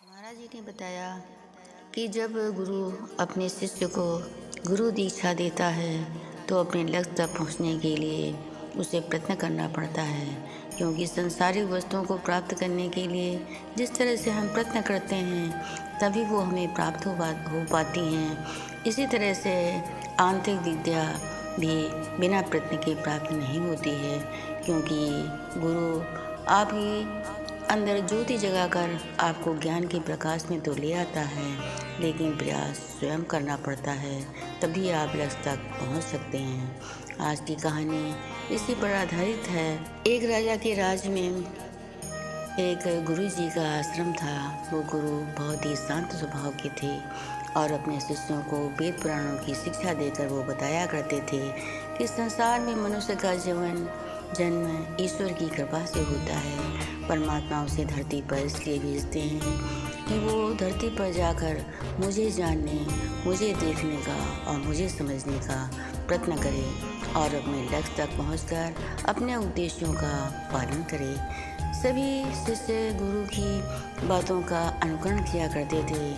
महाराज जी ने बताया कि जब गुरु अपने शिष्य को गुरु दीक्षा देता है तो अपने लक्ष्य तक पहुंचने के लिए उसे प्रयत्न करना पड़ता है, क्योंकि संसारिक वस्तुओं को प्राप्त करने के लिए जिस तरह से हम प्रयत्न करते हैं तभी वो हमें प्राप्त हो पाती हैं। इसी तरह से आंतरिक विद्या भी बिना प्रयत्न के प्राप्त नहीं होती है, क्योंकि गुरु आपकी अंदर ज्योति जगाकर आपको ज्ञान के प्रकाश में तो ले आता है, लेकिन प्रयास स्वयं करना पड़ता है, तभी आप लक्ष्य तक पहुंच सकते हैं। आज की कहानी इसी पर आधारित है। एक राजा के राज में एक गुरु जी का आश्रम था। वो गुरु बहुत ही शांत स्वभाव के थे और अपने शिष्यों को वेद पुराणों की शिक्षा देकर वो बताया करते थे कि संसार में मनुष्य का जन्म ईश्वर की कृपा से होता है। परमात्मा उसे धरती पर इसलिए भेजते हैं कि वो धरती पर जाकर मुझे जानने, मुझे देखने का और मुझे समझने का प्रयत्न करे और अपने लक्ष्य तक पहुंचकर अपने उद्देश्यों का पालन करे। सभी शिष्य गुरु की बातों का अनुकरण किया करते थे।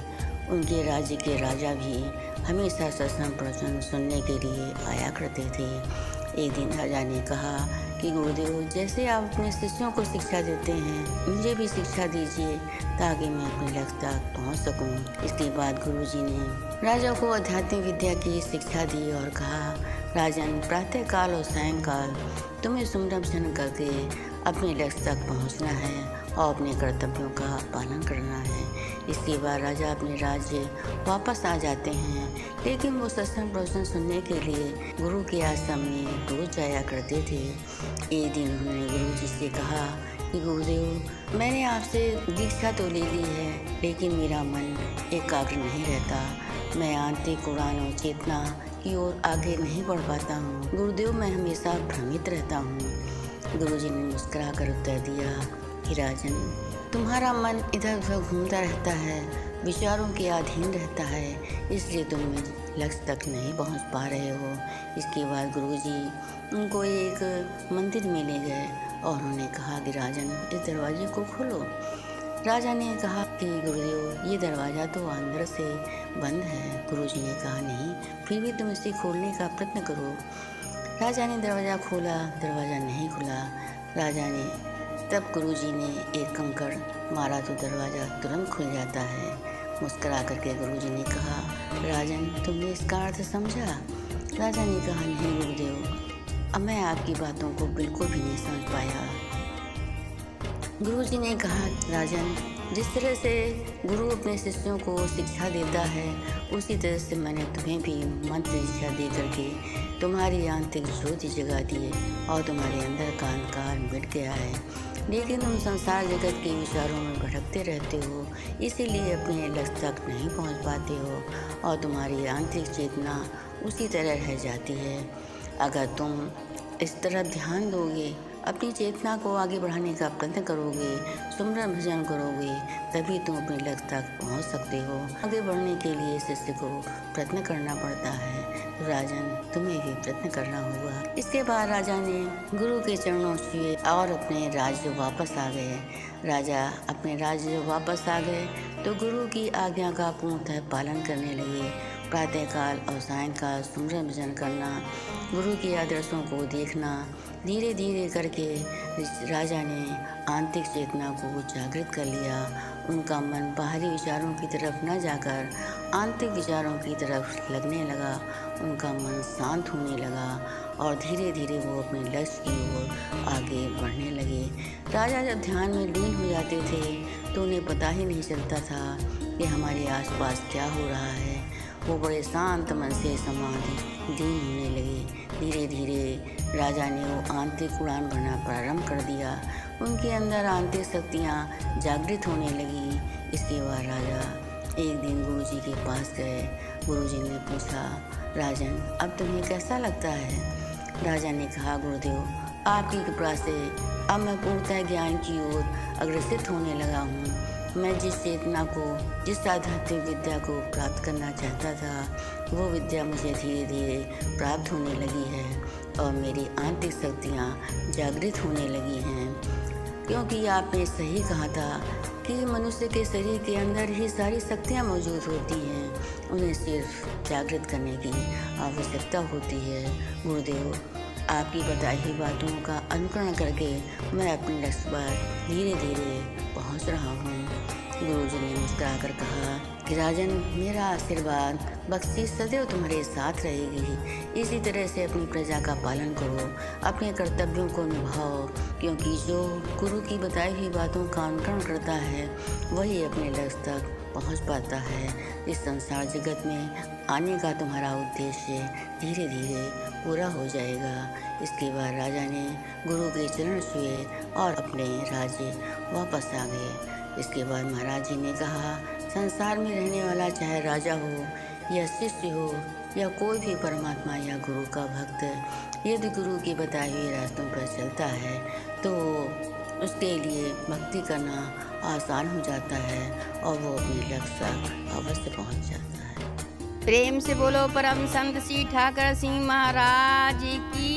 उनके राज्य के राजा भी हमेशा सत्संग प्रवचन सुनने के लिए आया करते थे। एक दिन राजा ने कहा कि गुरुदेव, जैसे आप अपने शिष्यों को शिक्षा देते हैं, मुझे भी शिक्षा दीजिए ताकि मैं अपने लक्ष्य तक पहुंच सकूं। इसके बाद गुरुजी ने राजा को आध्यात्मिक विद्या की शिक्षा दी और कहा, राजन, प्रातः काल और सायंकाल तुम्हें सुमरन भजन करके अपने लक्ष्य तक पहुंचना है और अपने कर्तव्यों का पालन करना है। इसके बाद राजा अपने राज्य वापस आ जाते हैं, लेकिन वो सत्संग प्रवचन सुनने के लिए गुरु के आश्रम में रोज जाया करते थे। एक दिन उन्होंने गुरु जी से कहा कि गुरुदेव, मैंने आपसे दीक्षा तो ले ली है, लेकिन मेरा मन एकाग्र नहीं रहता। मैं आंतरिक उड़ान और चेतना की ओर आगे नहीं बढ़ पाता हूँ। गुरुदेव, मैं हमेशा भ्रमित रहता हूँ। गुरुजी ने मुस्कुरा कर उत्तर दिया कि राजन, तुम्हारा मन इधर उधर घूमता रहता है, विचारों के अधीन रहता है, इसलिए तुम लक्ष्य तक नहीं पहुंच पा रहे हो। इसके बाद गुरुजी उनको एक मंदिर में ले गए और उन्होंने कहा कि राजन, इस दरवाजे को खोलो। राजा ने कहा कि गुरुदेव, ये दरवाज़ा तो अंदर से बंद है। गुरुजी ने कहा, नहीं, फिर भी तुम इसे खोलने का प्रयत्न करो। राजा ने दरवाज़ा खोला, दरवाज़ा नहीं खुला। राजा ने तब गुरुजी ने एक कंकड़ मारा तो दरवाज़ा तुरंत खुल जाता है। मुस्कुरा करके गुरुजी ने कहा, राजन, तुमने इसका अर्थ समझा? राजा ने कहा, नहीं गुरुदेव, अब मैं आपकी बातों को बिल्कुल भी नहीं समझ पाया। गुरुजी ने कहा, राजन, जिस तरह से गुरु अपने शिष्यों को शिक्षा देता है, उसी तरह से मैंने तुम्हें भी मंत्र दीक्षा दे करके तुम्हारी आंतरिक ज्योति जगा दी और तुम्हारे अंदर का अंधकार मिट गया है, लेकिन तुम संसार जगत के विचारों में भटकते रहते हो, इसीलिए अपने लक्ष्य तक नहीं पहुंच पाते हो और तुम्हारी आंतरिक चेतना उसी तरह रह जाती है। अगर तुम इस तरफ ध्यान दोगे, अपनी चेतना को आगे बढ़ाने का प्रयत्न करोगे, सुमरन भजन करोगे, तभी तुम अपने लक्ष्य तक पहुंच सकते हो। आगे बढ़ने के लिए शिष्य को प्रयत्न करना पड़ता है। राजन, तुम्हें भी प्रयत्न करना होगा। इसके बाद राजा ने गुरु के चरणों छुए और अपने राज्य वापस आ गए। राजा अपने राज्य वापस आ गए तो गुरु की आज्ञा का पूर्णतः पालन करने लगे। प्रातःकाल और सायंकाल सुमरन भजन करना, गुरु के आदर्शों को देखना, धीरे धीरे करके राजा ने आंतरिक चेतना को जागृत कर लिया। उनका मन बाहरी विचारों की तरफ न जाकर आंतरिक विचारों की तरफ लगने लगा। उनका मन शांत होने लगा और धीरे धीरे वो अपने लक्ष्य की ओर आगे बढ़ने लगे। राजा जब ध्यान में लीन हो जाते थे तो उन्हें पता ही नहीं चलता था कि हमारे आसपास क्या हो रहा है। वो बड़े शांत मन से समाधि लीन होने लगे। धीरे धीरे राजा ने वो आंतरिक उड़ान भरना प्रारंभ कर दिया। उनके अंदर आंतरिक शक्तियाँ जागृत होने लगी। इसके बाद राजा एक दिन गुरुजी के पास गए। गुरुजी ने पूछा, राजन, अब तुम्हें कैसा लगता है? राजा ने कहा, गुरुदेव, आपकी कृपा से अब मैं पूर्णतः ज्ञान की ओर अग्रसित होने लगा हूँ। मैं जिस चेतना को, जिस आध्यात्मिक विद्या को प्राप्त करना चाहता था, वो विद्या मुझे धीरे धीरे प्राप्त होने लगी है और मेरी आंतरिक शक्तियाँ जागृत होने लगी हैं। क्योंकि आपने सही कहा था कि मनुष्य के शरीर के अंदर ही सारी शक्तियाँ मौजूद होती हैं, उन्हें सिर्फ जागृत करने की आवश्यकता होती है। गुरुदेव, आपकी बताई हुई बातों का अनुकरण करके मैं अपने लक्ष्य पर धीरे धीरे पहुंच रहा हूँ। गुरुजी ने मुस्कुराकर कहा कि राजन, मेरा आशीर्वाद बख्शीश सदैव तुम्हारे साथ रहेगी। इसी तरह से अपनी प्रजा का पालन करो, अपने कर्तव्यों को निभाओ, क्योंकि जो गुरु की बताई हुई बातों का अनुकरण करता है वही अपने लक्ष्य तक पहुंच पाता है। इस संसार जगत में आने का तुम्हारा उद्देश्य धीरे धीरे पूरा हो जाएगा। इसके बाद राजा ने गुरु के चरण छुए और अपने राज्य वापस आ गए। इसके बाद महाराज जी ने कहा, संसार में रहने वाला चाहे राजा हो या शिष्य हो या कोई भी परमात्मा या गुरु का भक्त, यदि गुरु की बताई हुई रास्तों पर चलता है तो उसके लिए भक्ति करना आसान हो जाता है और वो अपने लक्ष्य तक अवश्य पहुंच जाता है। प्रेम से बोलो परम संत श्री ठाकर सिंह महाराज की।